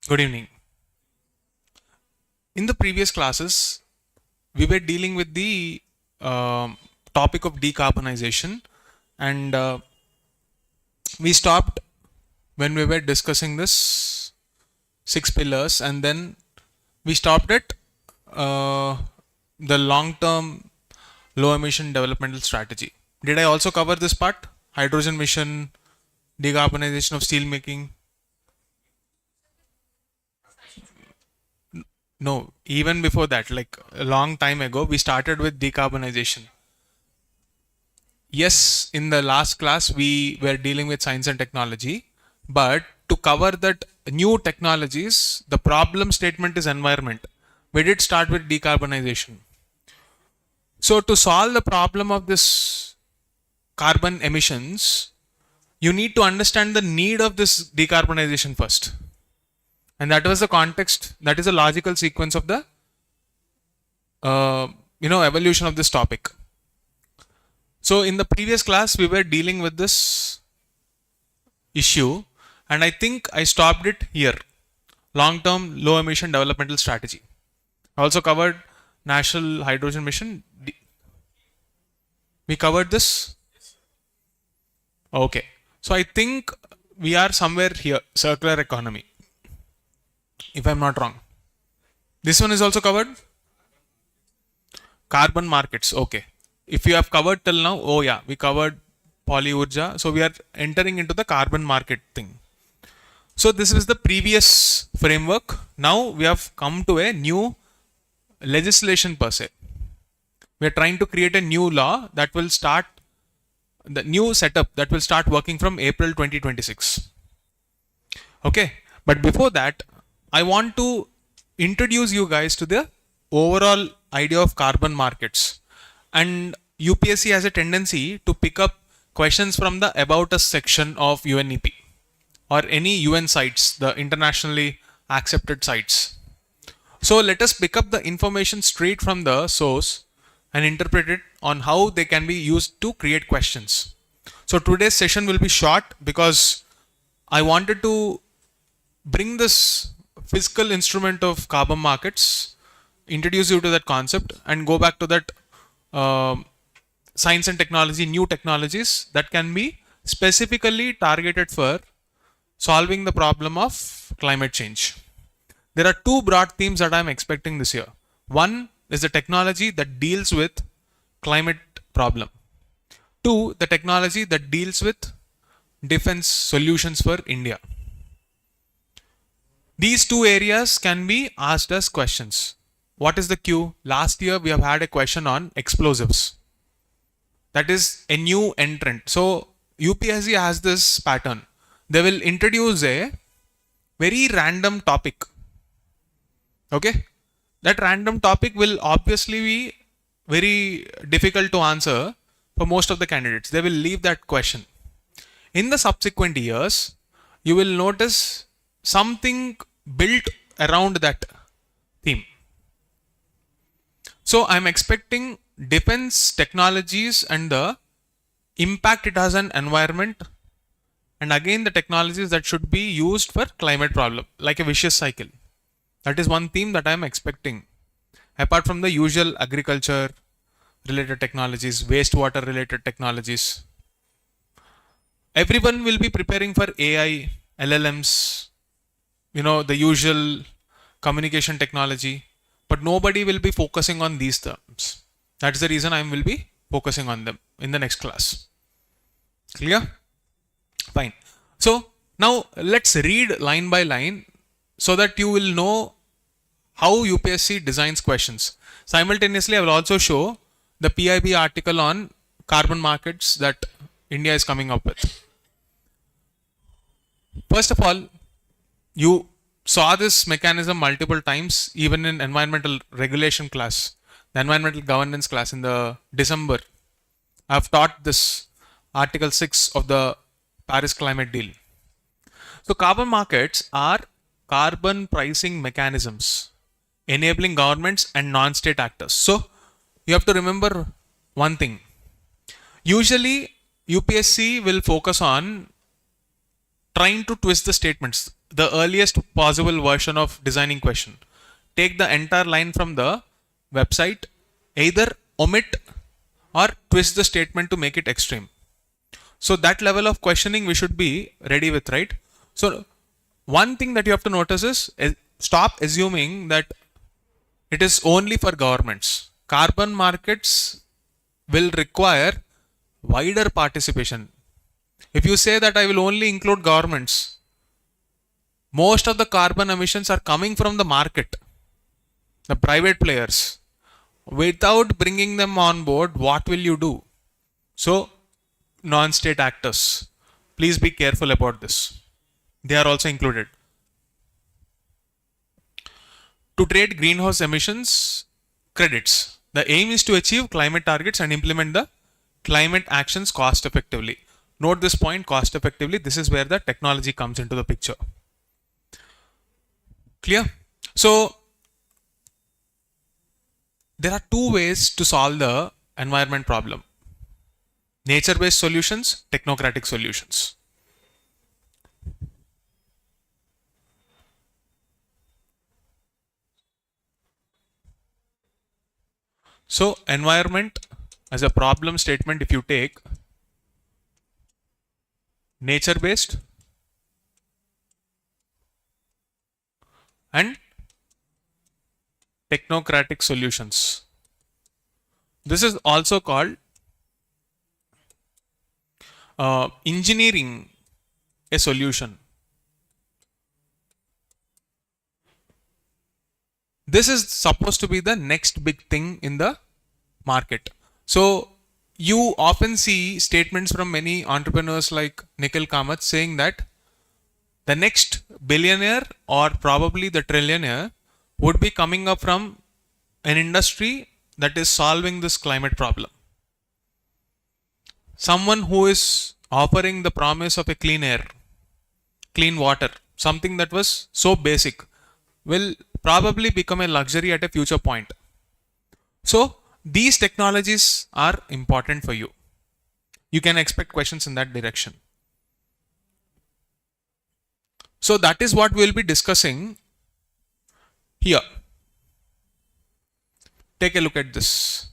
Good evening. In the previous classes, we were dealing with the topic of decarbonization, and we stopped when we were discussing this 6 pillars, and then we stopped at the long-term low-emission developmental strategy. Did I also cover this part? Hydrogen mission, decarbonization of steel making. No, even before that, like a long time ago, we started with decarbonization. Yes, in the last class, we were dealing with science and technology, but to cover that new technologies, the problem statement is environment. We did start with decarbonization. So to solve the problem of this carbon emissions, you need to understand the need of this decarbonization first. And that was the context, that is a logical sequence of the evolution of this topic. So in the previous class, we were dealing with this issue, and I think I stopped it here. Long-term low emission developmental strategy. I also covered national hydrogen mission. We covered this? Okay. So I think we are somewhere here, circular economy, if I'm not wrong. This one is also covered? Carbon markets, okay. If you have covered till now, oh yeah, we covered polyurja. So we are entering into the carbon market thing. So this is the previous framework. Now we have come to a new legislation per se. We are trying to create a new law that will start, the new setup that will start working from April 2026. Okay, but before that, I want to introduce you guys to the overall idea of carbon markets. And UPSC has a tendency to pick up questions from the About Us section of UNEP or any UN sites, the internationally accepted sites. So let us pick up the information straight from the source and interpret it on how they can be used to create questions. So today's session will be short because I wanted to bring this fiscal instrument of carbon markets, introduce you to that concept, and go back to that science and technology, new technologies that can be specifically targeted for solving the problem of climate change. There are two broad themes that I'm expecting this year. One is the technology that deals with climate problem. Two, the technology that deals with defense solutions for India. These two areas can be asked as questions. What is the cue? Last year we have had a question on explosives. That is a new entrant. So UPSC has this pattern. They will introduce a very random topic. Okay? That random topic will obviously be very difficult to answer for most of the candidates. They will leave that question. In the subsequent years, you will notice something built around that theme. So I'm expecting defense technologies and the impact it has on environment, and again the technologies that should be used for climate problem, like a vicious cycle. That is one theme that I'm expecting. Apart from the usual agriculture related technologies, wastewater related technologies. Everyone will be preparing for AI, LLMs, the usual communication technology. but nobody will be focusing on these terms. That's the reason I will be focusing on them in the next class. Clear? Fine. So now let's read line by line so that you will know how UPSC designs questions. Simultaneously, I will also show the PIB article on carbon markets that India is coming up with. First of all, you saw this mechanism multiple times, even in environmental regulation class, the environmental governance class in the December. I've taught this Article 6 of the Paris Climate Deal. So carbon markets are carbon pricing mechanisms enabling governments and non-state actors. So you have to remember one thing. Usually UPSC will focus on trying to twist the statements, the earliest possible version of designing question. Take the entire line from the website, either omit or twist the statement to make it extreme. So that level of questioning we should be ready with, right? So one thing that you have to notice is stop assuming that it is only for governments. Carbon markets will require wider participation. If you say that I will only include governments, most of the carbon emissions are coming from the market, the private players. Without bringing them on board, what will you do? So, non-state actors, please be careful about this. They are also included. To trade greenhouse emissions credits. The aim is to achieve climate targets and implement the climate actions cost effectively. Note this point, cost effectively. This is where the technology comes into the picture. Clear? So there are two ways to solve the environment problem. Nature-based solutions, technocratic solutions. So environment as a problem statement, if you take nature-based and technocratic solutions. This is also called engineering a solution. This is supposed to be the next big thing in the market. So you often see statements from many entrepreneurs like Nikhil Kamath saying that the next billionaire or probably the trillionaire would be coming up from an industry that is solving this climate problem. Someone who is offering the promise of a clean air, clean water, something that was so basic, will probably become a luxury at a future point. So these technologies are important for you. You can expect questions in that direction. So that is what we will be discussing here. Take a look at this.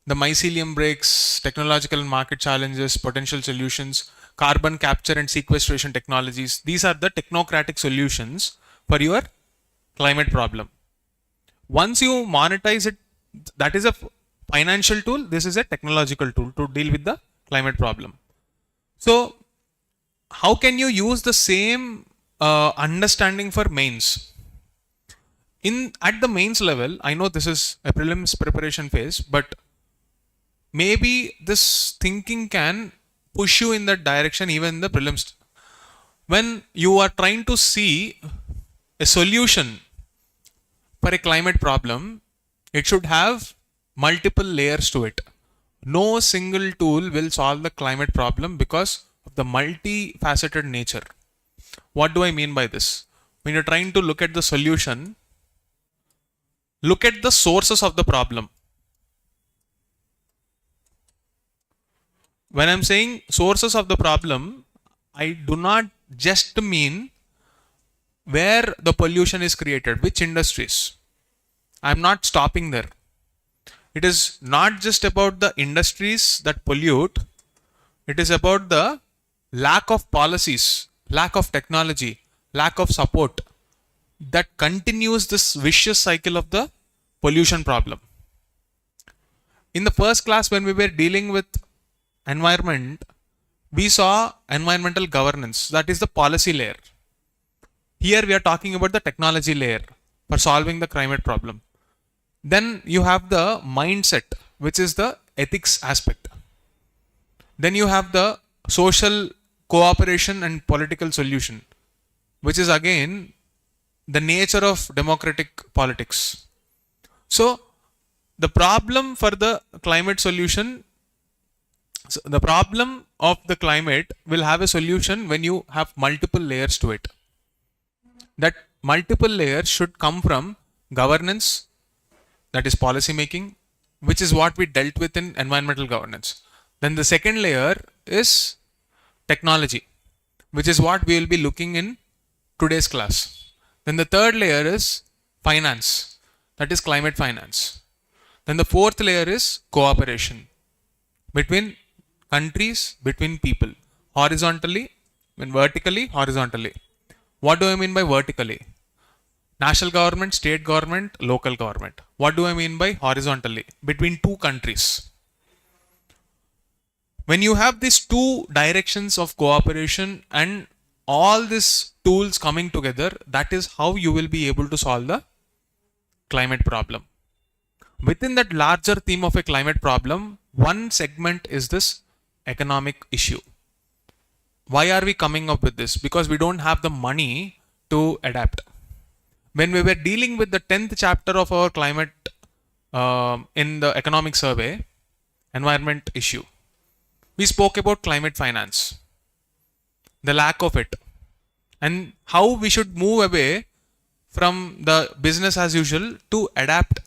The mycelium breaks, technological and market challenges, potential solutions, carbon capture and sequestration technologies. These are the technocratic solutions for your climate problem. Once you monetize it, that is a financial tool. This is a technological tool to deal with the climate problem. So how can you use the same understanding for mains? At the mains level, I know this is a prelims preparation phase, but maybe this thinking can push you in that direction even in the prelims. When you are trying to see a solution for a climate problem, it should have multiple layers to it. No single tool will solve the climate problem because of the multifaceted nature. What do I mean by this? When you're trying to look at the solution, look at the sources of the problem. When I'm saying sources of the problem, I do not just mean where the pollution is created, which industries. I'm not stopping there. It is not just about the industries that pollute. It is about the lack of policies, lack of technology, lack of support that continues this vicious cycle of the pollution problem. In the first class, when we were dealing with environment, we saw environmental governance, that is the policy layer. Here we are talking about the technology layer for solving the climate problem. Then you have the mindset, which is the ethics aspect. Then you have the social cooperation and political solution, which is again the nature of democratic politics. So the problem for the climate solution, so the problem of the climate will have a solution when you have multiple layers to it. That multiple layers should come from governance, that is policy making, which is what we dealt with in environmental governance. Then the second layer is technology, which is what we will be looking in today's class. Then the third layer is finance, that is climate finance. Then the fourth layer is cooperation between countries, between people, horizontally, vertically, horizontally. What do I mean by vertically? National government, state government, local government. What do I mean by horizontally? Between two countries. When you have these two directions of cooperation and all these tools coming together, that is how you will be able to solve the climate problem. Within that larger theme of a climate problem, one segment is this economic issue. Why are we coming up with this? Because we don't have the money to adapt. When we were dealing with the 10th chapter of our climate in the economic survey, environment issue, we spoke about climate finance, the lack of it, and how we should move away from the business as usual to adapt.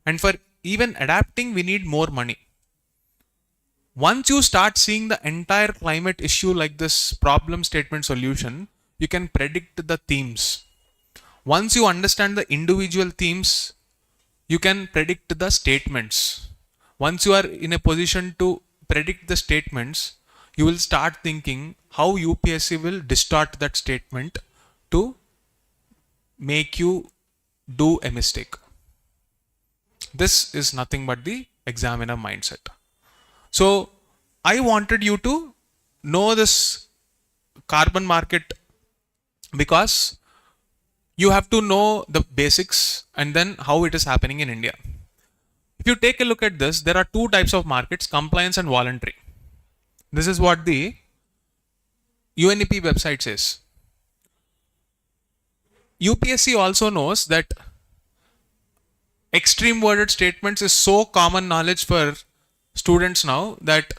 And for even adapting, we need more money. Once you start seeing the entire climate issue like this problem statement solution, you can predict the themes. Once you understand the individual themes, you can predict the statements. Once you are in a position to predict the statements, you will start thinking how UPSC will distort that statement to make you do a mistake. This is nothing but the examiner mindset. So I wanted you to know this carbon market because you have to know the basics and then how it is happening in India. If you take a look at this, there are two types of markets, compliance and voluntary. This is what the UNEP website says. UPSC also knows that extreme worded statements is so common knowledge for students now that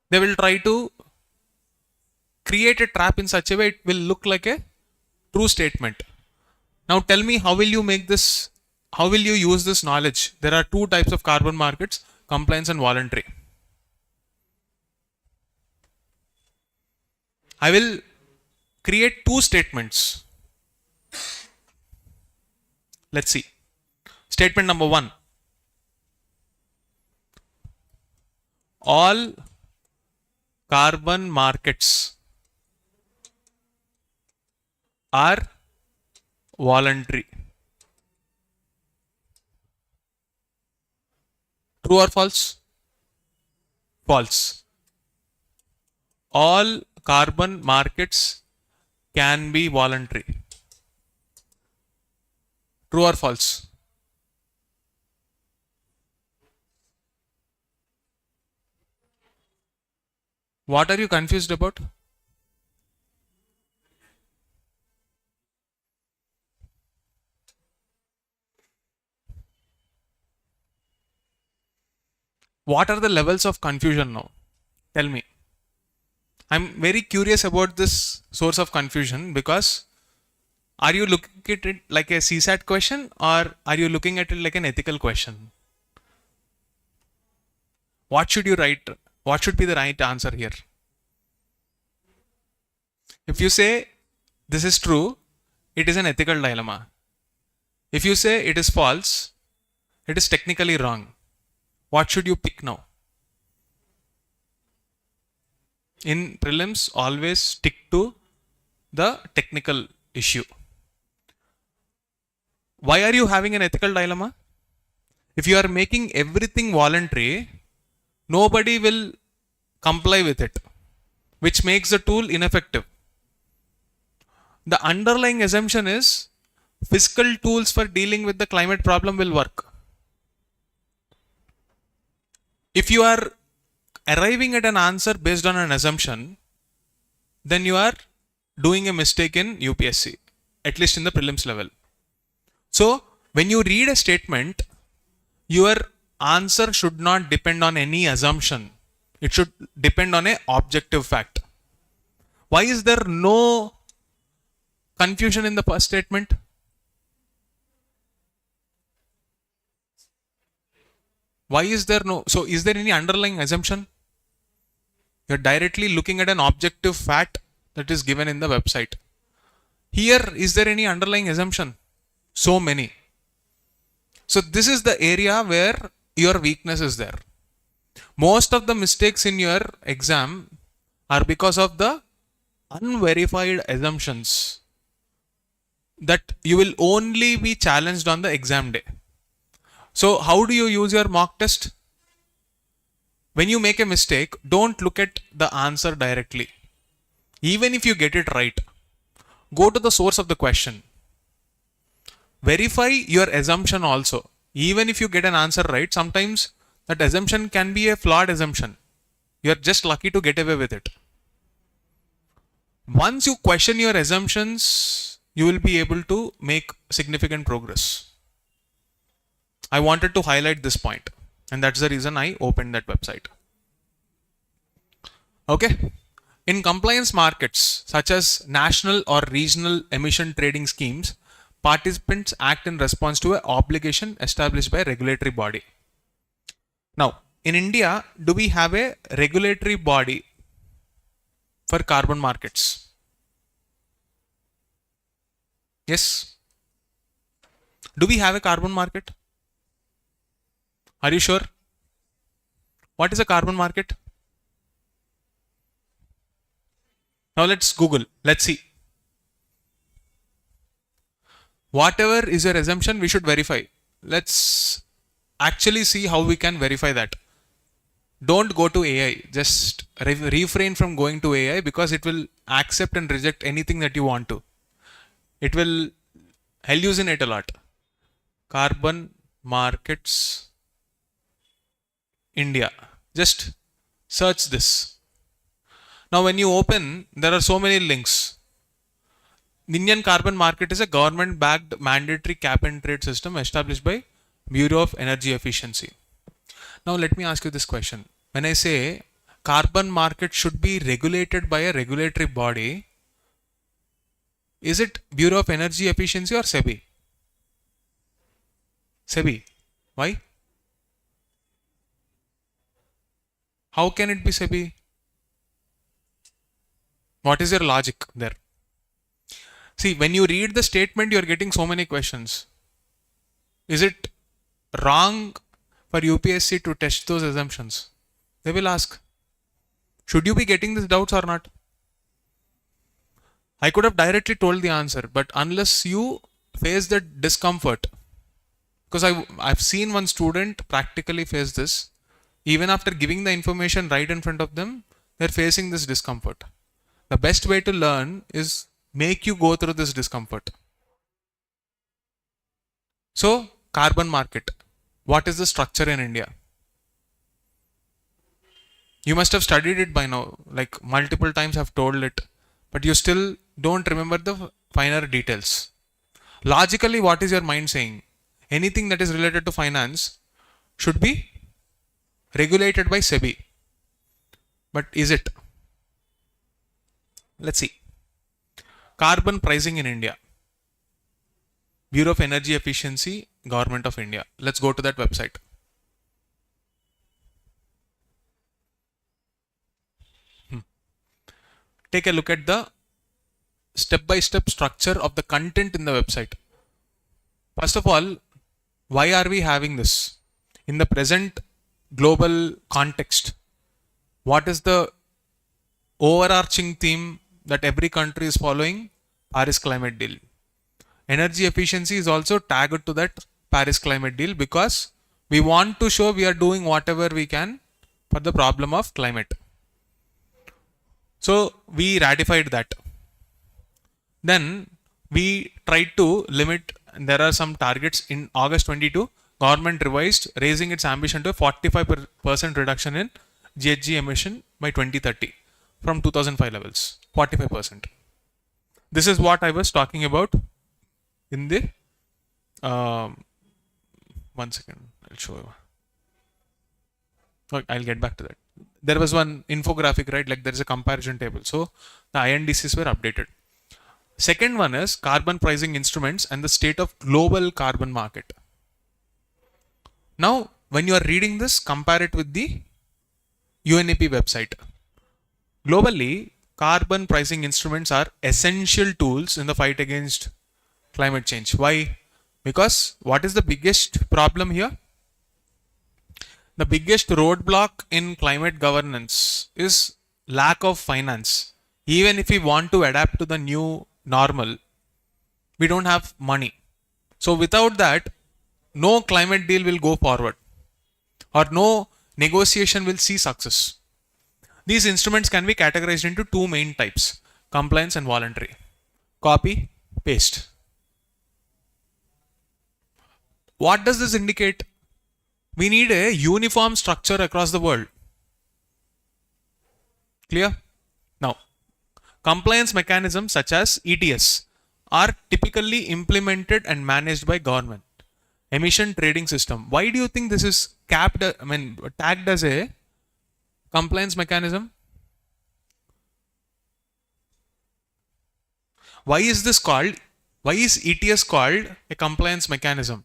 they will try to create a trap in such a way it will look like a true statement. Now tell me, how will you make this, how will you use this knowledge? There are two types of carbon markets, compliance and voluntary. I will create two statements. Let's see. Statement number 1. All carbon markets are voluntary. True or false? False. All carbon markets can be voluntary. True or false? What are you confused about? What are the levels of confusion now? Tell me. I'm very curious about this source of confusion because are you looking at it like a CSAT question or are you looking at it like an ethical question? What should you write? What should be the right answer here? If you say this is true, it is an ethical dilemma. If you say it is false, it is technically wrong. What should you pick now? In prelims, always stick to the technical issue. Why are you having an ethical dilemma? If you are making everything voluntary, nobody will comply with it, which makes the tool ineffective. The underlying assumption is fiscal tools for dealing with the climate problem will work. If you are arriving at an answer based on an assumption, then you are doing a mistake in UPSC, at least in the prelims level. So, when you read a statement, your answer should not depend on any assumption. It should depend on an objective fact. Why is there no confusion in the first statement? Why is there no? So, is there any underlying assumption? You're directly looking at an objective fact that is given in the website. Here, is there any underlying assumption? So many. So, this is the area where your weakness is there. Most of the mistakes in your exam are because of the unverified assumptions that you will only be challenged on the exam day. So, how do you use your mock test? When you make a mistake, don't look at the answer directly. Even if you get it right, go to the source of the question. Verify your assumption also. Even if you get an answer right, sometimes that assumption can be a flawed assumption. You are just lucky to get away with it. Once you question your assumptions, you will be able to make significant progress. I wanted to highlight this point, and that's the reason I opened that website. Okay. In compliance markets, such as national or regional emission trading schemes, participants act in response to an obligation established by a regulatory body. Now, in India, do we have a regulatory body for carbon markets? Yes. Do we have a carbon market? Are you sure? What is a carbon market? Now let's Google. Let's see. Whatever is your assumption, we should verify. Let's actually see how we can verify that. Don't go to AI. Just refrain from going to AI because it will accept and reject anything that you want to. It will hallucinate a lot. Carbon markets India. Just search this. Now when you open, there are so many links. The Indian carbon market is a government-backed mandatory cap and trade system established by Bureau of Energy Efficiency. Now let me ask you this question. When I say carbon market should be regulated by a regulatory body, is it Bureau of Energy Efficiency or SEBI? SEBI. Why? How can it be SEBI? What is your logic there? See, when you read the statement, you are getting so many questions. Is it wrong for UPSC to test those assumptions? They will ask. Should you be getting these doubts or not? I could have directly told the answer, but unless you face the discomfort, because I've seen one student practically face this, even after giving the information right in front of them, they're facing this discomfort. The best way to learn is make you go through this discomfort. So, carbon market. What is the structure in India? You must have studied it by now, like multiple times I've told it, but you still don't remember the finer details. Logically, what is your mind saying? Anything that is related to finance should be regulated by SEBI. But is it? Let's see. Carbon pricing in India. Bureau of Energy Efficiency, Government of India. Let's go to that website. Take a look at the step-by-step structure of the content in the website. First of all, why are we having this? In the present global context, what is the overarching theme that every country is following? Paris Climate Deal. energy efficiency is also tagged to that Paris climate deal, because we want to show we are doing whatever we can for the problem of climate. So we ratified that. Then we tried to limit, there are some targets in August 22, government revised, raising its ambition to 45% reduction in GHG emission by 2030 from 2005 levels, 45%. This is what I was talking about in the, 1 second, I'll show you. Okay, I'll get back to that. There was one infographic, right? Like there is a comparison table. So the INDCs were updated. Second one is carbon pricing instruments and the state of global carbon market. Now, when you are reading this, compare it with the UNEP website. Globally, carbon pricing instruments are essential tools in the fight against climate change. Why? Because what is the biggest problem here? The biggest roadblock in climate governance is lack of finance. Even if we want to adapt to the new normal, we don't have money. So without that, no climate deal will go forward, or no negotiation will see success. These instruments can be categorized into two main types: compliance and voluntary. Copy, paste. What does this indicate? We need a uniform structure across the world. Clear? Now, compliance mechanisms such as ETS are typically implemented and managed by government. Emission trading system. Why do you think this is tagged as a compliance mechanism? Why is ETS called a compliance mechanism?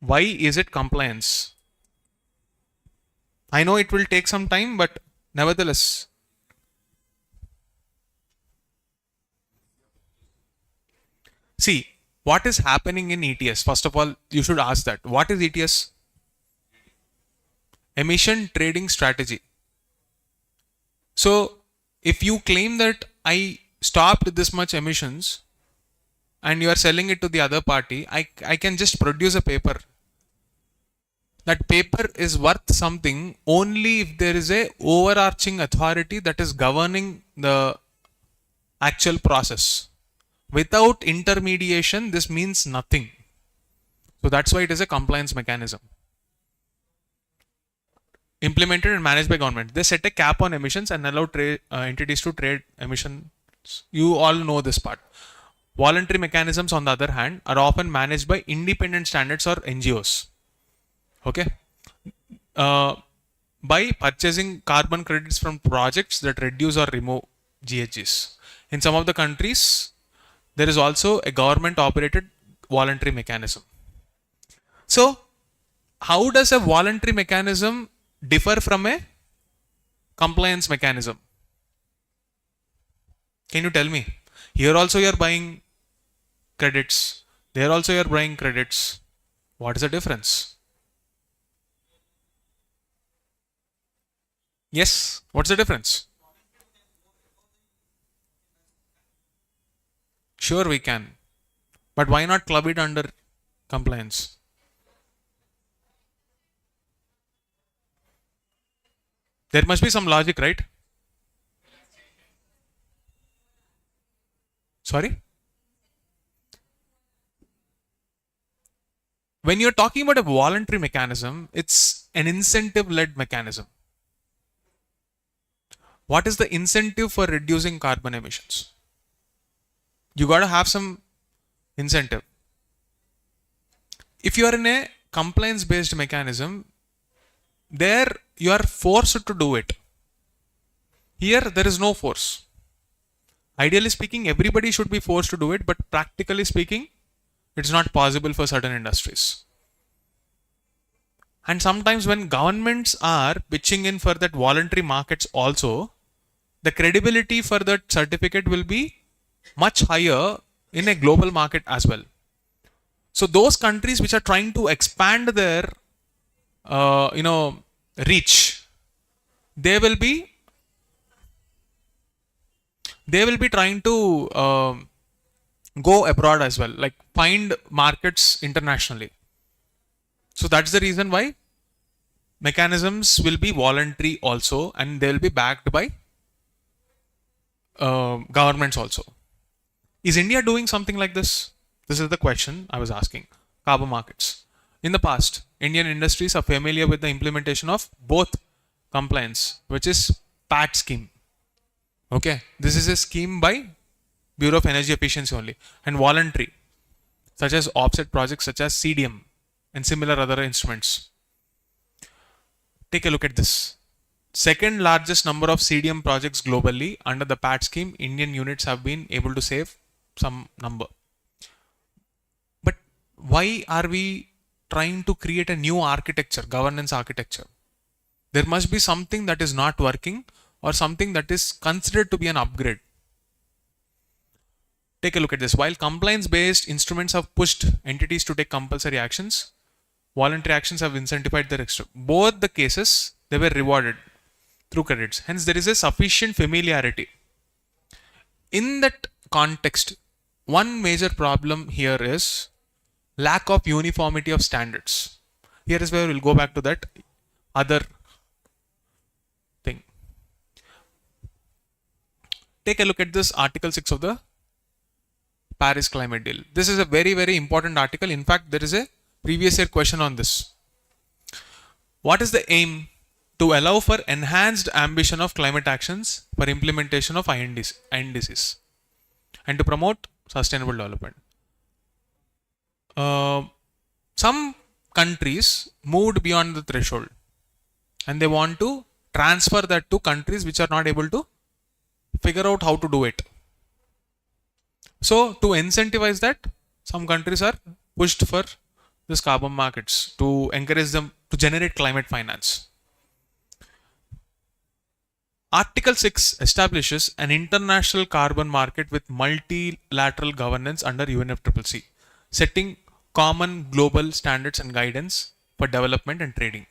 Why is it compliance? I know it will take some time, but nevertheless. See, what is happening in ETS? First of all, you should ask that. What is ETS? Emission trading strategy. So, if you claim that I stopped this much emissions and you are selling it to the other party, I can just produce a paper. That paper is worth something only if there is a overarching authority that is governing the actual process. Without intermediation, this means nothing. So that's why it is a compliance mechanism. Implemented and managed by government. They set a cap on emissions and allow entities to trade emissions. You all know this part. Voluntary mechanisms, on the other hand, are often managed by independent standards or NGOs. Okay. By purchasing carbon credits from projects that reduce or remove GHGs. In some of the countries, there is also a government operated voluntary mechanism. So, how does a voluntary mechanism differ from a compliance mechanism? Can you tell me? Here also you are buying credits. There also you are buying credits. What is the difference? Yes, what's the difference? Sure, we can. But why not club it under compliance? There must be some logic, right? Sorry? When you're talking about a voluntary mechanism, it's an incentive-led mechanism. What is the incentive for reducing carbon emissions? You got to have some incentive. If you are in a compliance-based mechanism, there you are forced to do it. Here there is no force. Ideally speaking, everybody should be forced to do it, but practically speaking, it's not possible for certain industries. And sometimes when governments are pitching in for that voluntary markets also, the credibility for that certificate will be much higher in a global market as well. So those countries which are trying to expand their reach, they will be they will be trying to go abroad as well, like find markets internationally. So that's the reason why mechanisms will be voluntary also, and they will be backed by governments also. Is India doing something like this? This is the question I was asking. Carbon markets. In the past, Indian industries are familiar with the implementation of both compliance, which is PAT scheme. Okay, this is a scheme by Bureau of Energy Efficiency only, and voluntary, such as offset projects such as CDM and similar other instruments. Take a look at this. Second largest number of CDM projects globally under the PAT scheme, Indian units have been able to save some number. But why are we trying to create a new architecture, governance architecture? There must be something that is not working or something that is considered to be an upgrade. Take a look at this. While compliance-based instruments have pushed entities to take compulsory actions, voluntary actions have incentivized their extra. Both the cases, they were rewarded through credits. Hence, there is a sufficient familiarity. In that context, one major problem here is lack of uniformity of standards. Here is where we'll go back to that other thing. Take a look at this Article 6 of the Paris Climate Deal. This is a very, very important article. In fact, there is a previous year question on this. What is the aim? To allow for enhanced ambition of climate actions for implementation of INDCs and to promote sustainable development. Some countries moved beyond the threshold and they want to transfer that to countries which are not able to figure out how to do it. So to incentivize that, some countries are pushed for this carbon markets to encourage them to generate climate finance. Article 6 establishes an international carbon market with multilateral governance under UNFCCC, setting common global standards and guidance for development and trading.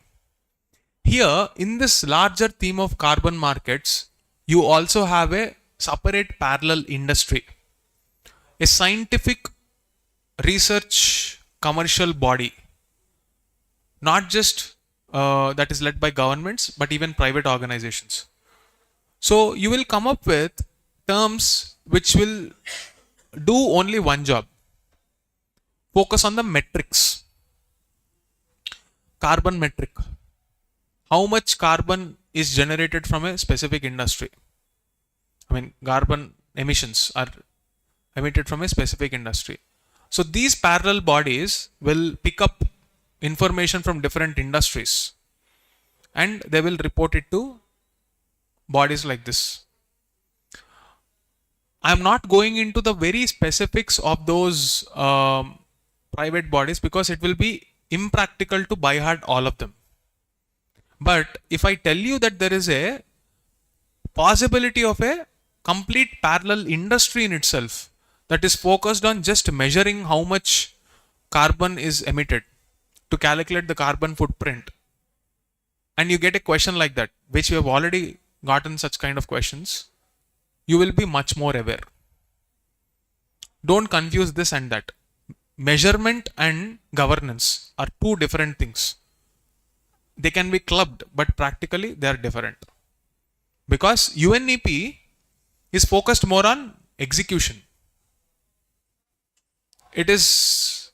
Here, in this larger theme of carbon markets, you also have a separate parallel industry, a scientific research commercial body, not just that is led by governments, but even private organizations. So you will come up with terms which will do only one job. Focus on the metrics. Carbon metric. How much carbon is generated from a specific industry? I mean, carbon emissions are emitted from a specific industry. So these parallel bodies will pick up information from different industries and they will report it to bodies like this. I am not going into the very specifics of those private bodies because it will be impractical to by heart all of them. But if I tell you that there is a possibility of a complete parallel industry in itself that is focused on just measuring how much carbon is emitted to calculate the carbon footprint, and you get a question like that, which we have already gotten such kind of questions, you will be much more aware. Don't confuse this and that. Measurement and governance are two different things. They can be clubbed, but practically they are different. Because UNEP is focused more on execution. It is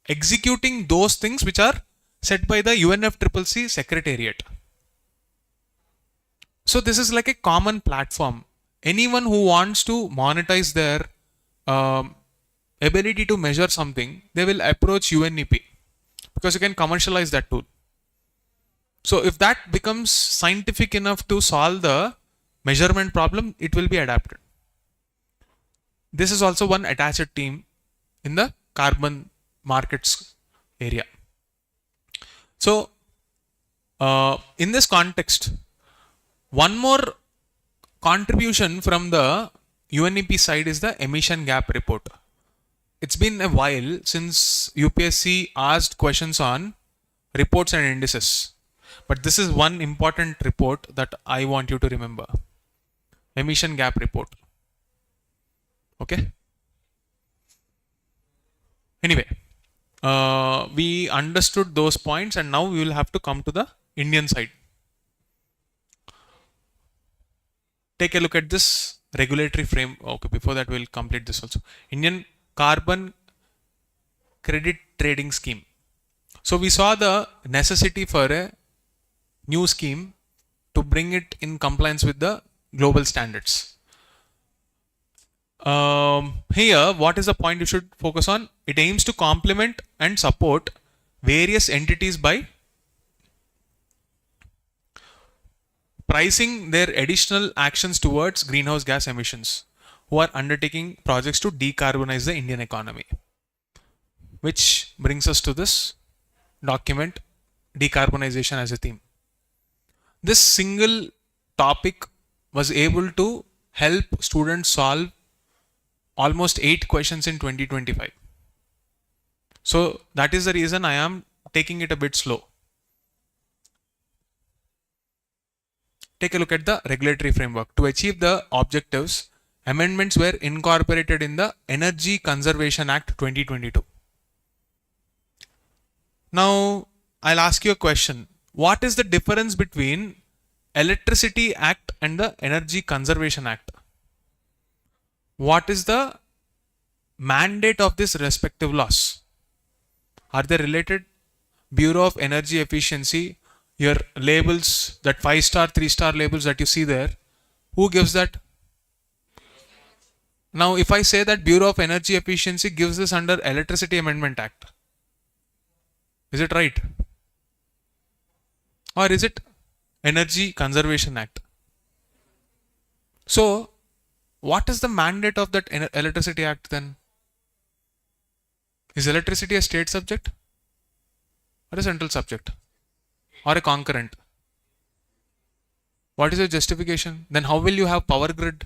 executing those things which are set by the UNFCCC Secretariat. So this is like a common platform. Anyone who wants to monetize their ability to measure something, they will approach UNEP because you can commercialize that tool. So if that becomes scientific enough to solve the measurement problem, it will be adapted. This is also one attached team in the carbon markets area. So in this context, one more contribution from the UNEP side is the emission gap report. It's been a while since UPSC asked questions on reports and indices. But this is one important report that I want you to remember. Emission gap report. Okay. Anyway, we understood those points, and now we will have to come to the Indian side. Take a look at this regulatory frame. Okay, before that, we'll complete this also. Indian Carbon Credit Trading Scheme. So we saw the necessity for a new scheme to bring it in compliance with the global standards. Here, what is the point you should focus on? It aims to complement and support various entities by pricing their additional actions towards greenhouse gas emissions, who are undertaking projects to decarbonize the Indian economy. Which brings us to this document, decarbonization as a theme. This single topic was able to help students solve almost 8 questions in 2025. So that is the reason I am taking it a bit slow. Take a look at the regulatory framework. To achieve the objectives, amendments were incorporated in the Energy Conservation Act 2022. Now, I'll ask you a question. What is the difference between Electricity Act and the Energy Conservation Act? What is the mandate of this respective laws? Are they related? Bureau of Energy Efficiency, your labels, that 5-star, 3-star labels that you see there, who gives that? Now, if I say that Bureau of Energy Efficiency gives this under Electricity Amendment Act, is it right? Or is it Energy Conservation Act? So, what is the mandate of that Electricity Act then? Is electricity a state subject or a central subject or a concurrent? What is your justification? Then how will you have power grid?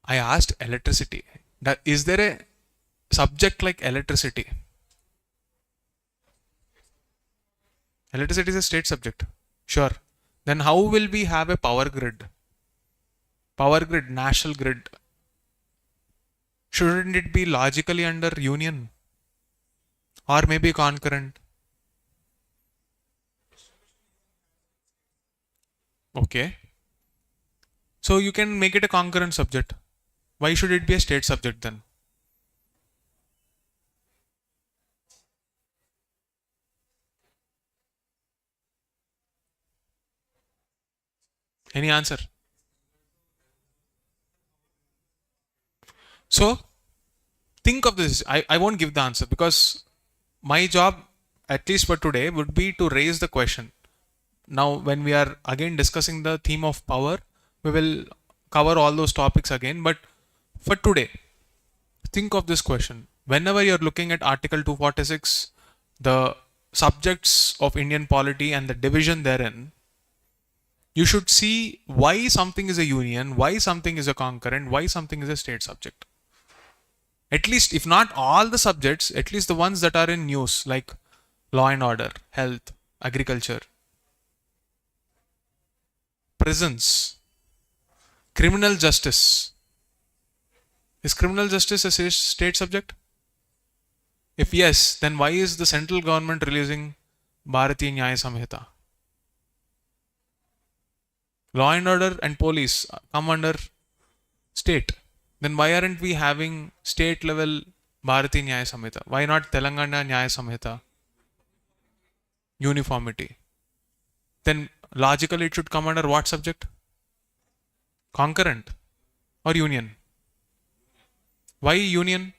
I asked electricity. Is there a subject like electricity? Electricity is a state subject. Sure. Then how will we have a power grid? Power grid, national grid. Shouldn't it be logically under union? Or maybe concurrent? Okay. So you can make it a concurrent subject. Why should it be a state subject then? Any answer? So think of this. I won't give the answer because my job, at least for today, would be to raise the question. Now, when we are again discussing the theme of power, we will cover all those topics again. But for today, think of this question. Whenever you're looking at Article 246, the subjects of Indian polity and the division therein, you should see why something is a union, why something is a concurrent, why something is a state subject. At least, if not all the subjects, at least the ones that are in news, like law and order, health, agriculture, prisons, criminal justice. Is criminal justice a state subject? If yes, then why is the central government releasing Bharatiya Nyaya Samhita? Law and order and police come under state. Then why aren't we having state level Bharatiya Nyaya Samhita? Why not Telangana Nyaya Samhita? Uniformity. Then logically it should come under what subject? Concurrent or union? Why union?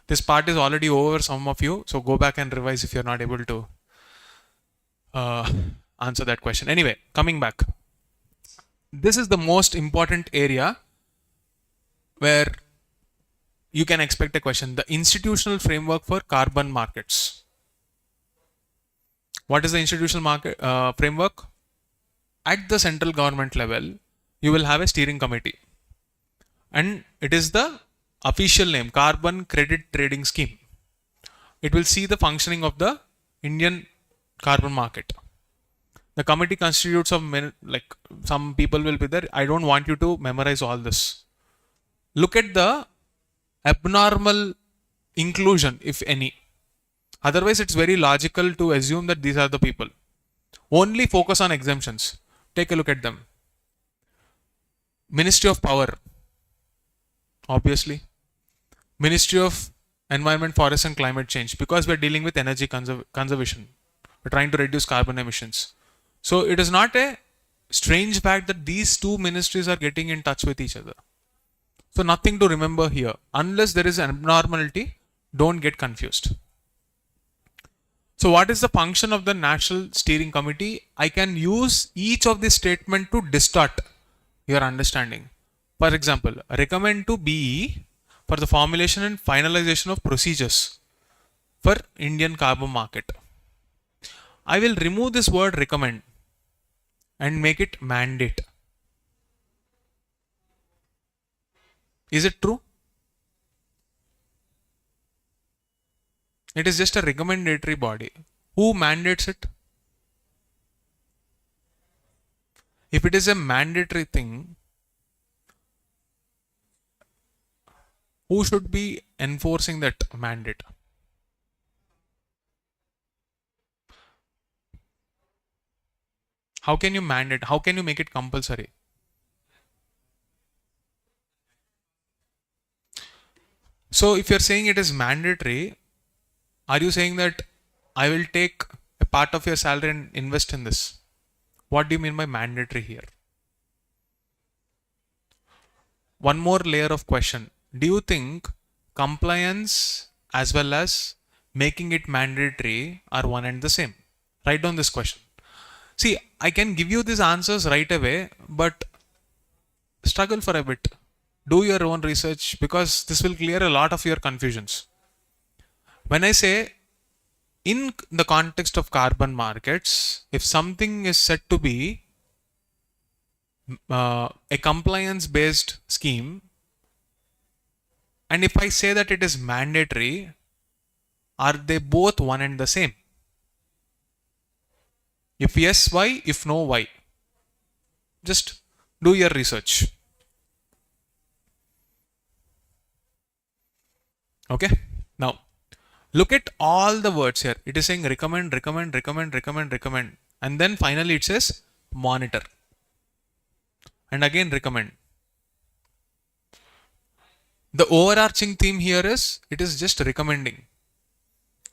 This part is already over some of you, so go back and revise if you're not able to answer that question. Anyway, coming back. This is the most important area where you can expect a question. The institutional framework for carbon markets. What is the institutional market framework? At the central government level, you will have a steering committee. And it is the official name, Carbon Credit Trading Scheme. It will see the functioning of the Indian carbon market. The committee constitutes of like some people will be there. I don't want you to memorize all this. Look at the abnormal inclusion, if any. Otherwise, it's very logical to assume that these are the people. Only focus on exemptions. Take a look at them. Ministry of Power, obviously. Ministry of Environment, Forest and Climate Change, because we're dealing with energy conservation. We're trying to reduce carbon emissions. So it is not a strange fact that these two ministries are getting in touch with each other. So nothing to remember here. Unless there is an abnormality, don't get confused. So what is the function of the National Steering Committee? I can use each of this statement to distort your understanding. For example, recommend to BE for the formulation and finalization of procedures for Indian carbon market. I will remove this word recommend and make it mandate. Is it true? It is just a recommendatory body. Who mandates it? If it is a mandatory thing, who should be enforcing that mandate? How can you mandate? How can you make it compulsory? So if you're saying it is mandatory, are you saying that I will take a part of your salary and invest in this? What do you mean by mandatory here? One more layer of question. Do you think compliance as well as making it mandatory are one and the same? Write down this question. See, I can give you these answers right away, but struggle for a bit. Do your own research, because this will clear a lot of your confusions. When I say in the context of carbon markets, if something is said to be a compliance based scheme, and if I say that it is mandatory, are they both one and the same? If yes, why? If no, why? Just do your research. Okay. Now, look at all the words here. It is saying recommend, recommend, recommend, recommend, recommend. And then finally it says monitor. And again recommend. The overarching theme here is it is just recommending.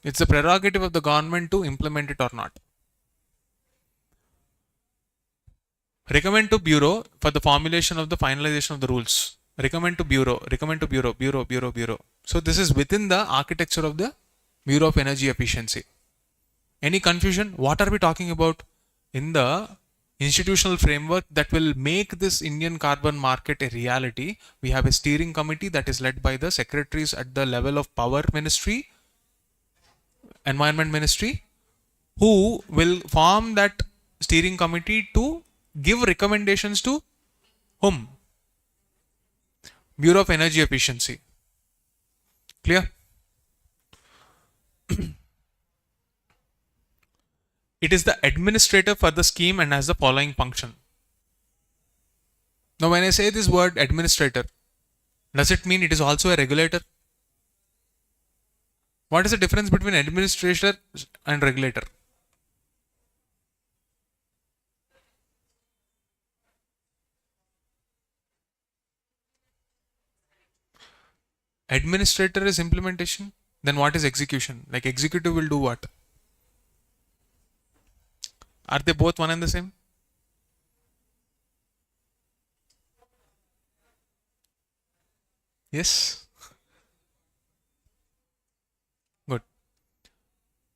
It's the prerogative of the government to implement it or not. Recommend to Bureau for the formulation of the finalization of the rules. Recommend to Bureau, recommend to Bureau, Bureau, Bureau, Bureau. So this is within the architecture of the Bureau of Energy Efficiency. Any confusion? What are we talking about in the institutional framework that will make this Indian carbon market a reality? We have a steering committee that is led by the secretaries at the level of Power Ministry, Environment Ministry, who will form that steering committee to give recommendations to whom? Bureau of Energy Efficiency. Clear? It is the administrator for the scheme and has the following function. Now, when I say this word administrator, does it mean it is also a regulator? What is the difference between administrator and regulator? Administrator is implementation. Then what is execution? Like executive will do what? Are they both one and the same? Yes. Good.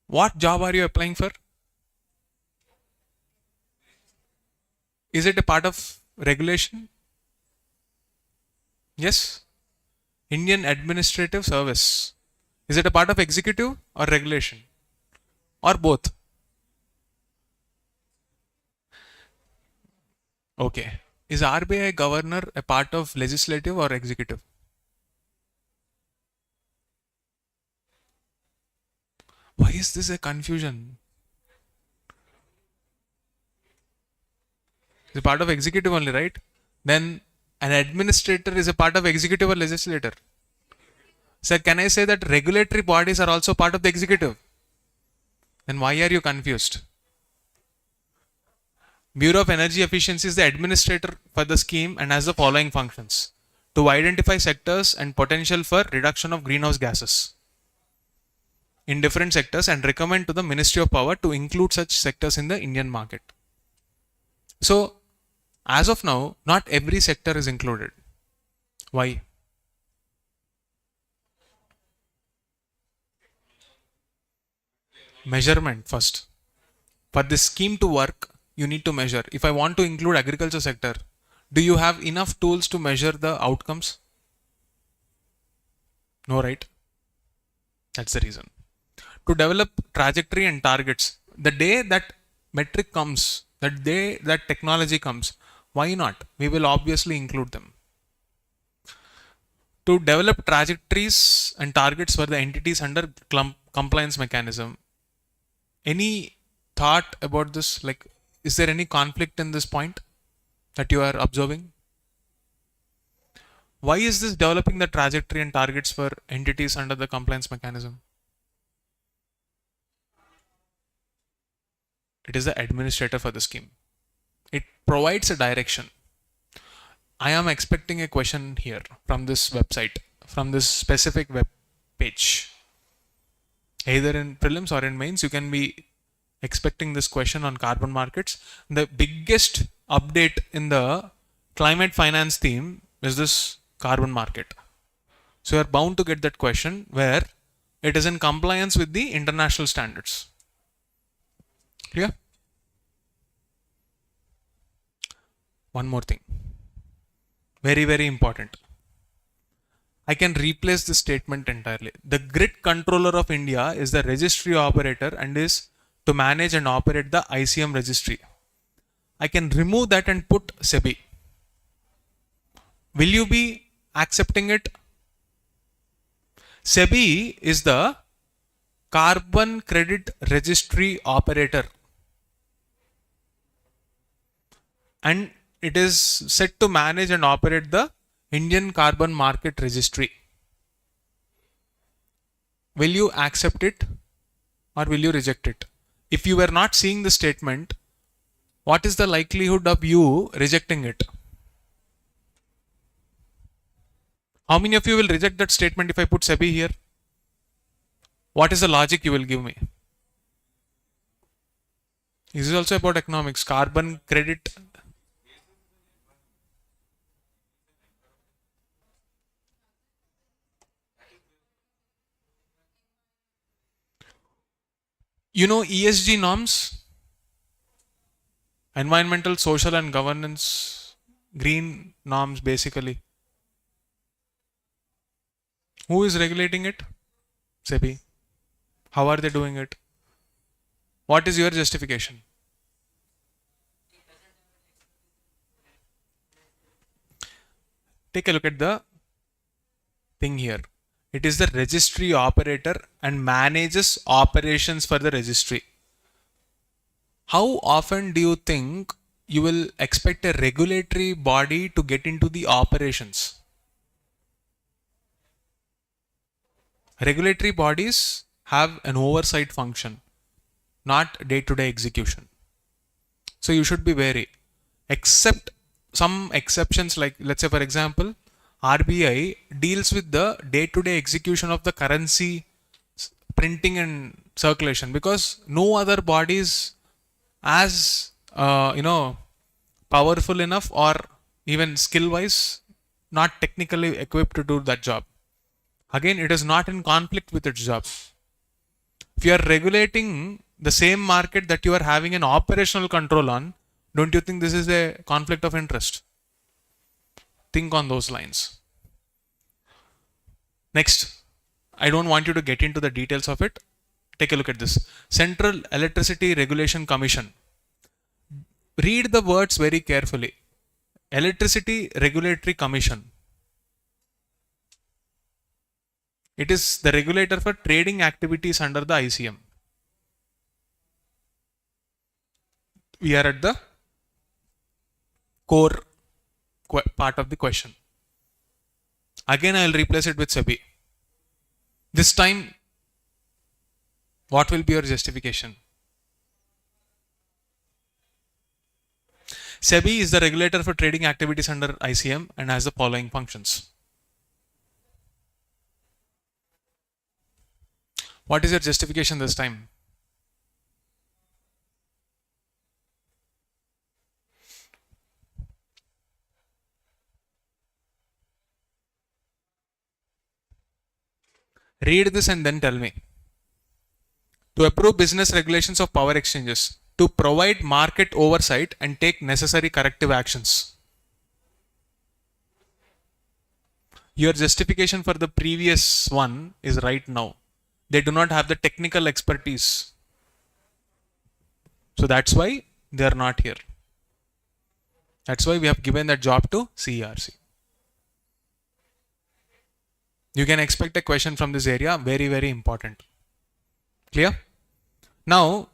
What job are you applying for? Is it a part of regulation? Yes. Indian Administrative Service. Is it a part of executive or regulation? Or both? Okay. Is RBI governor a part of legislative or executive? Why is this a confusion? It's a part of executive only, right? Then an administrator is a part of executive or legislator. Sir, can I say that regulatory bodies are also part of the executive? Then why are you confused? Bureau of Energy Efficiency is the administrator for the scheme and has the following functions: to identify sectors and potential for reduction of greenhouse gases in different sectors and recommend to the Ministry of Power to include such sectors in the Indian market. So, as of now, not every sector is included. Why? Measurement first. For this scheme to work, you need to measure. If I want to include agriculture sector, do you have enough tools to measure the outcomes? No, right? That's the reason. To develop trajectory and targets, the day that metric comes, the day that technology comes, why not? We will obviously include them. To develop trajectories and targets for the entities under compliance mechanism. Any thought about this? Like, is there any conflict in this point that you are observing? Why is this developing the trajectory and targets for entities under the compliance mechanism? It is the administrator for the scheme. It provides a direction. I am expecting a question here from this website, from this specific web page. Either in prelims or in mains, you can be expecting this question on carbon markets. The biggest update in the climate finance theme is this carbon market. So you are bound to get that question where it is in compliance with the international standards. Clear? One more thing. Very, very important. I can replace this statement entirely. The grid controller of India is the registry operator and is to manage and operate the ICM registry. I can remove that and put SEBI. Will you be accepting it? SEBI is the carbon credit registry operator. And it is set to manage and operate the Indian carbon market registry. Will you accept it or will you reject it? If you were not seeing the statement, what is the likelihood of you rejecting it? How many of you will reject that statement if I put SEBI here? What is the logic you will give me? This is also about economics. Carbon credit. You know ESG norms? Environmental, social and governance, green norms basically. Who is regulating it? SEBI. How are they doing it? What is your justification? Take a look at the thing here. It is the registry operator and manages operations for the registry. How often do you think you will expect a regulatory body to get into the operations? Regulatory bodies have an oversight function, not day-to-day execution. So you should be wary. Except some exceptions, like let's say for example, RBI deals with the day-to-day execution of the currency printing and circulation, because no other body is as powerful enough or even skill-wise not technically equipped to do that job. Again, it is not in conflict with its job. If you are regulating the same market that you are having an operational control on, don't you think this is a conflict of interest? Think on those lines. Next, I don't want you to get into the details of it. Take a look at this. Central Electricity Regulation Commission. Read the words very carefully. Electricity Regulatory Commission. It is the regulator for trading activities under the ICM. We are at the core part of the question. Again, I will replace it with SEBI. This time, what will be your justification? SEBI is the regulator for trading activities under ICM and has the following functions. What is your justification this time? Read this and then tell me. To approve business regulations of power exchanges, to provide market oversight and take necessary corrective actions. Your justification for the previous one is right now. They do not have the technical expertise. So that's why they are not here. That's why we have given that job to CERC. You can expect a question from this area, very, very important. Clear? Now,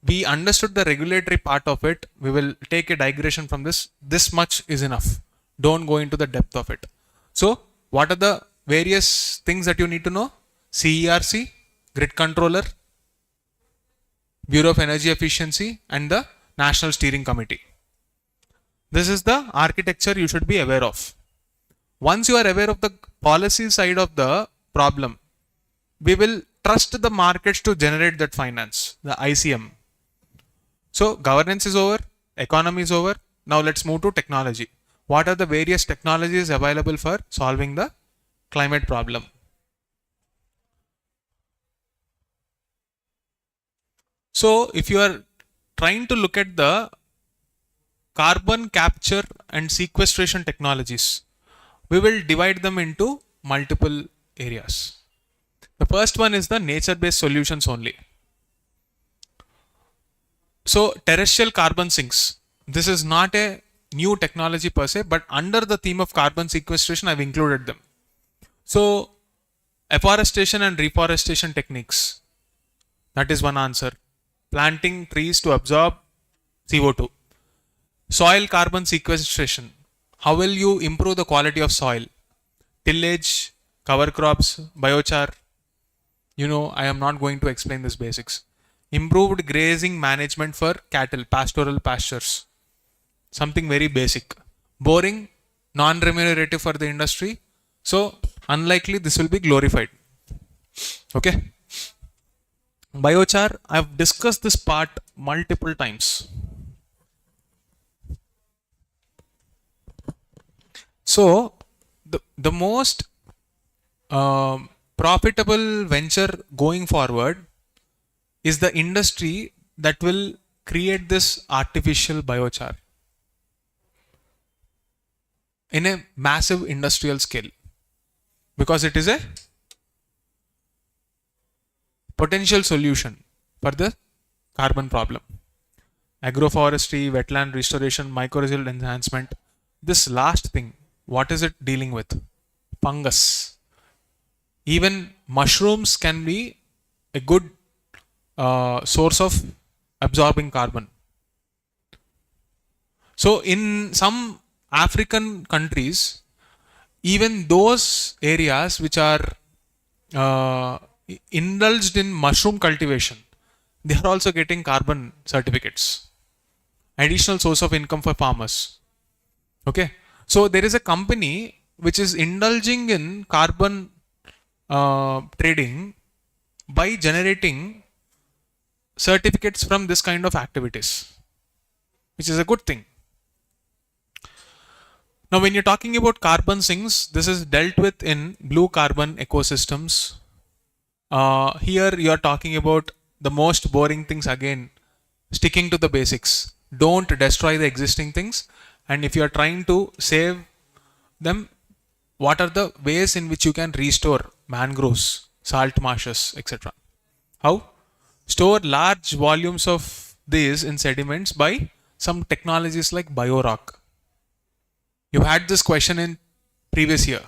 we understood the regulatory part of it. We will take a digression from this. This much is enough. Don't go into the depth of it. So, what are the various things that you need to know? CERC, Grid Controller, Bureau of Energy Efficiency, and the National Steering Committee. This is the architecture you should be aware of. Once you are aware of the policy side of the problem, we will trust the markets to generate that finance, the ICM. So governance is over, economy is over. Now let's move to technology. What are the various technologies available for solving the climate problem? So if you are trying to look at the carbon capture and sequestration technologies, we will divide them into multiple areas. The first one is the nature-based solutions only. So terrestrial carbon sinks. This is not a new technology per se, but under the theme of carbon sequestration, I've included them. So afforestation and reforestation techniques. That is one answer. Planting trees to absorb CO2. Soil carbon sequestration. How will you improve the quality of soil? Tillage, cover crops, biochar. You know, I am not going to explain this basics. Improved grazing management for cattle, pastoral pastures. Something very basic. Boring, non-remunerative for the industry. So, unlikely this will be glorified. Okay. Biochar, I have discussed this part multiple times. So, the most profitable venture going forward is the industry that will create this artificial biochar in a massive industrial scale, because it is a potential solution for the carbon problem. Agroforestry, wetland restoration, mycorrhizal enhancement. This last thing, what is it dealing with? Fungus. Even mushrooms can be a good source of absorbing carbon. So in some African countries, even those areas which are indulged in mushroom cultivation, they are also getting carbon certificates. Additional source of income for farmers. Okay. So there is a company which is indulging in carbon trading by generating certificates from this kind of activities, which is a good thing. Now, when you're talking about carbon sinks, this is dealt with in blue carbon ecosystems. Here you are talking about the most boring things again, sticking to the basics. Don't destroy the existing things. And if you are trying to save them, what are the ways in which you can restore mangroves, salt marshes, etc.? How? Store large volumes of these in sediments by some technologies like biorock. You had this question in previous year.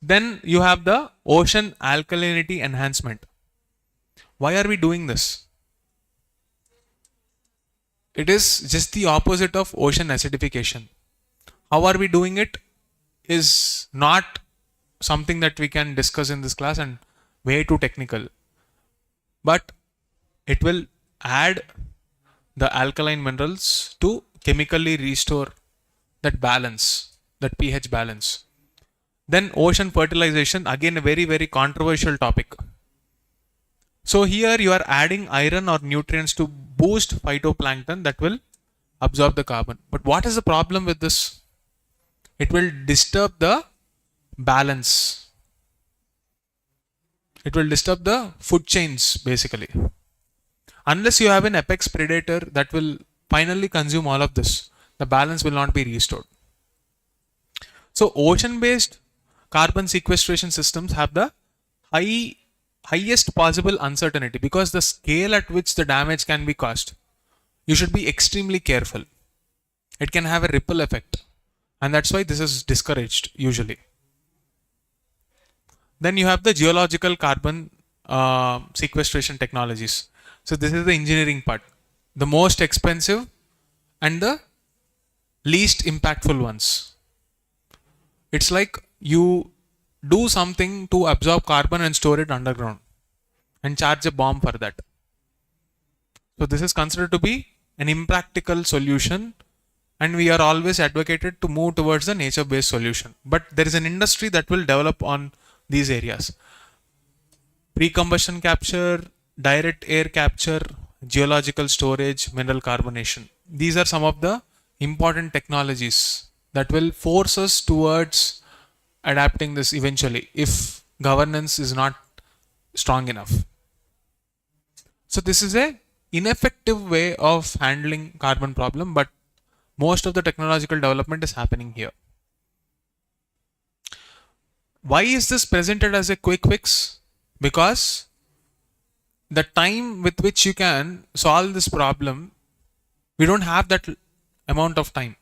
Then you have the ocean alkalinity enhancement. Why are we doing this? It is just the opposite of ocean acidification. How are we doing it is not something that we can discuss in this class and way too technical. But it will add the alkaline minerals to chemically restore that balance, that pH balance. Then ocean fertilization, again a very, very controversial topic. So here you are adding iron or nutrients to boost phytoplankton that will absorb the carbon. But what is the problem with this? It will disturb the balance. It will disturb the food chains basically. Unless you have an apex predator that will finally consume all of this, the balance will not be restored. So ocean-based carbon sequestration systems have the highest possible uncertainty because the scale at which the damage can be caused, you should be extremely careful. It can have a ripple effect, and that's why this is discouraged usually. Then you have the geological carbon sequestration technologies. So this is the engineering part, the most expensive and the least impactful ones. It's like you do something to absorb carbon and store it underground and charge a bomb for that. So this is considered to be an impractical solution, and we are always advocated to move towards the nature-based solution. But there is an industry that will develop on these areas. Pre-combustion capture, direct air capture, geological storage, mineral carbonation. These are some of the important technologies that will force us towards adapting this eventually if governance is not strong enough. So this is a ineffective way of handling carbon problem, but most of the technological development is happening here. Why is this presented as a quick fix? Because the time with which you can solve this problem, we don't have that amount of time.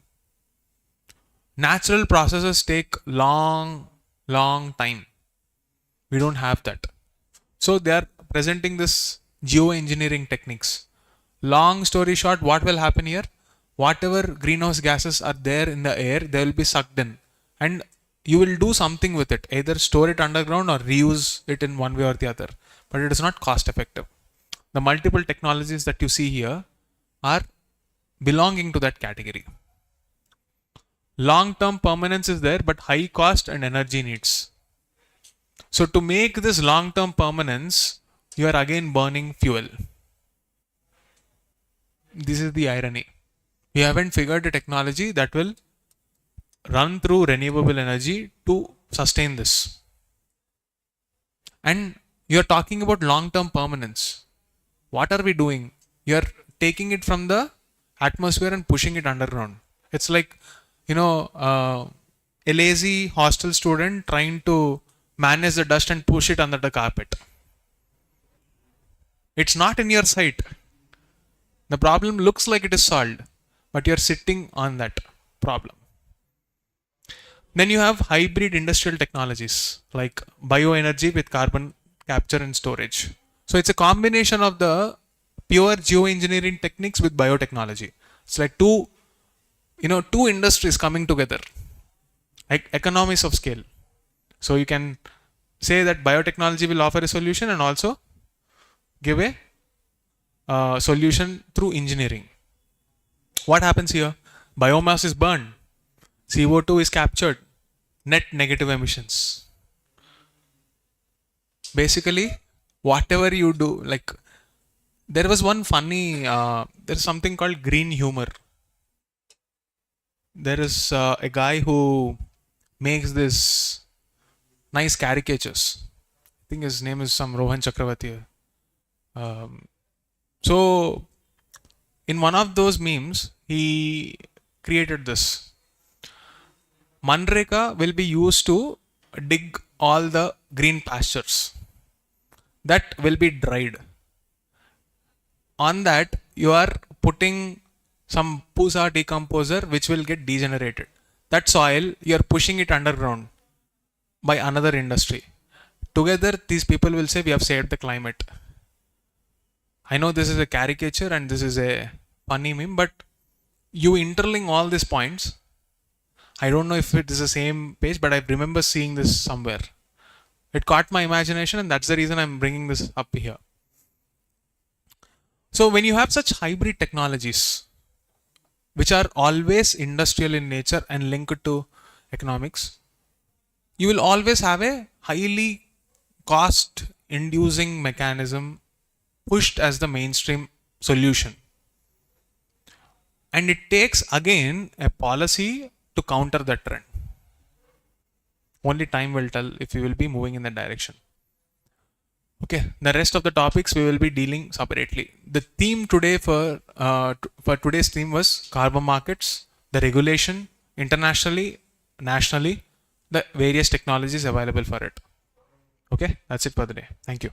Natural processes take long time. We don't have that. So they are presenting this geoengineering techniques. Long story short, what will happen here? Whatever greenhouse gases are there in the air, they will be sucked in, and you will do something with it, either store it underground or reuse it in one way or the other. But it is not cost effective. The multiple technologies that you see here are belonging to that category. Long-term permanence is there, but high cost and energy needs. So to make this long-term permanence, you are again burning fuel. This is the irony. We haven't figured a technology that will run through renewable energy to sustain this. And you are talking about long-term permanence. What are we doing? You are taking it from the atmosphere and pushing it underground. It's like, a lazy hostel student trying to manage the dust and push it under the carpet. It's not in your sight. The problem looks like it is solved, but you're sitting on that problem. Then you have hybrid industrial technologies like bioenergy with carbon capture and storage. So it's a combination of the pure geoengineering techniques with biotechnology. It's like two industries coming together, like economies of scale. So you can say that biotechnology will offer a solution and also give a solution through engineering. What happens here? Biomass is burned, CO2 is captured, net negative emissions. Basically, whatever you do, like there was one funny, there's something called green humor. There is a guy who makes this nice caricatures. I think his name is some Rohan Chakravarti. So in one of those memes, he created this. Manreka will be used to dig all the green pastures that will be dried. On that, you are putting some pusa decomposer which will get degenerated. That soil, you are pushing it underground by another industry. Together, these people will say we have saved the climate. I know this is a caricature and this is a funny meme, but you interlink all these points. I don't know if it is the same page, but I remember seeing this somewhere. It caught my imagination, and that's the reason I'm bringing this up here. So when you have such hybrid technologies, which are always industrial in nature and linked to economics, you will always have a highly cost inducing mechanism pushed as the mainstream solution. And it takes again a policy to counter that trend. Only time will tell if we will be moving in that direction. Okay, the rest of the topics we will be dealing separately. The theme today for today's theme was carbon markets, the regulation internationally, nationally, the various technologies available for it. Okay, that's it for the day. Thank you.